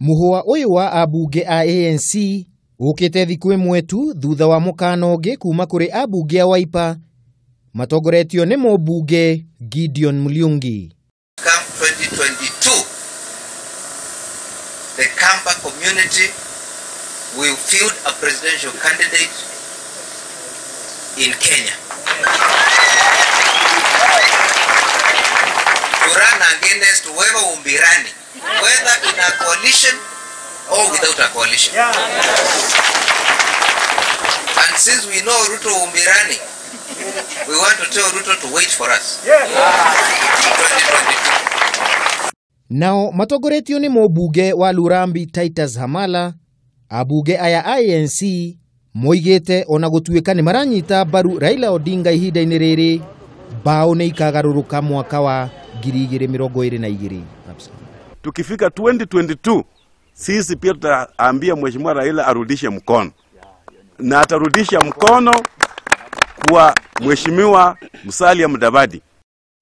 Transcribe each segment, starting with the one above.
Muhwa uyu wa abunge a ANC ukite thiku imwe tu thutha wa mukano ungi kuma kuri abunge a Wiper matongoretio ni mubunge Gideon Muriungi. Come 2022, the Kamba community will field a presidential candidate in Kenya to run against whoever will be running, whether in a coalition or without a coalition. And since we know Ruto will be running, we want to tell Ruto to wait for us. 2022. Nao matongoretio ni mubunge wa Lurambi Titus Hamala, abunge aya ANC moigete ona gutuika ni maranyita baru Raila Odinga ihinda-ini riri bao ni ikagaruruka mwaka wa 2022. Tukifika 2022 sisi pia tutaambia Mheshimiwa Raila arudishe mkono, na atarudisha mkono kwa Mheshimiwa Musalia Mudavadi.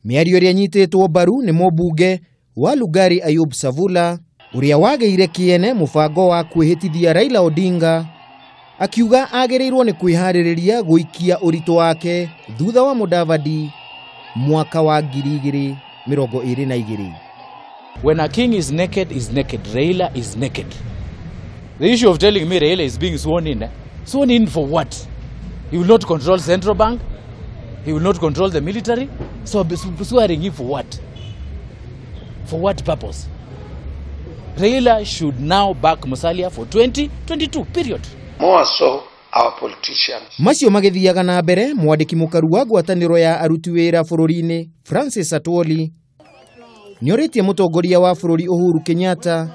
Miario ria nyitetwo baru ni mubunge wa Lugari Ayub Savula uria wageire kiene mubango wa kwihitithia Raila Odinga, akiuga agereirwo ni kwihaririria guikia urito wake thutha wa Mudavadi mwaka wa 2022. When a king is naked, Raila is naked. The issue of telling me Raila is being sworn in for what? He will not control Central Bank. He will not control the military. So swearing him for what? For what purpose? Raila should now back Musalia for 2022, period. More so, our politicians. Macio magithiaga na mbere, mwandiki mukaru wa ngwataniro ya aruti wira bururi-ini Francis Atwoli nioritie mutongoria wa bururi Uhuru Kenyatta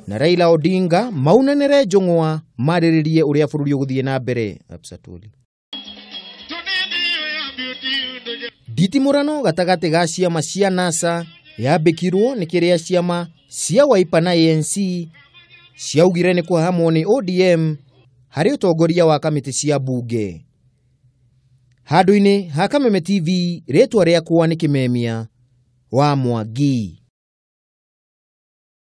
na Raila Odinga maunanire njung'wa mariririe uria bururi uguthie na mbere. Atwoli: nditimurano gatagati ga ciama cia NASA yambikirwo ni kiria ciama cia Wiper na ANC ciaugire ni kuhamwo ni ODM hari utongoria wa kamiti cia bunge. Handu-ini ha Kameme TV, ritwa riakwa ni Kimemia wa Mwangi.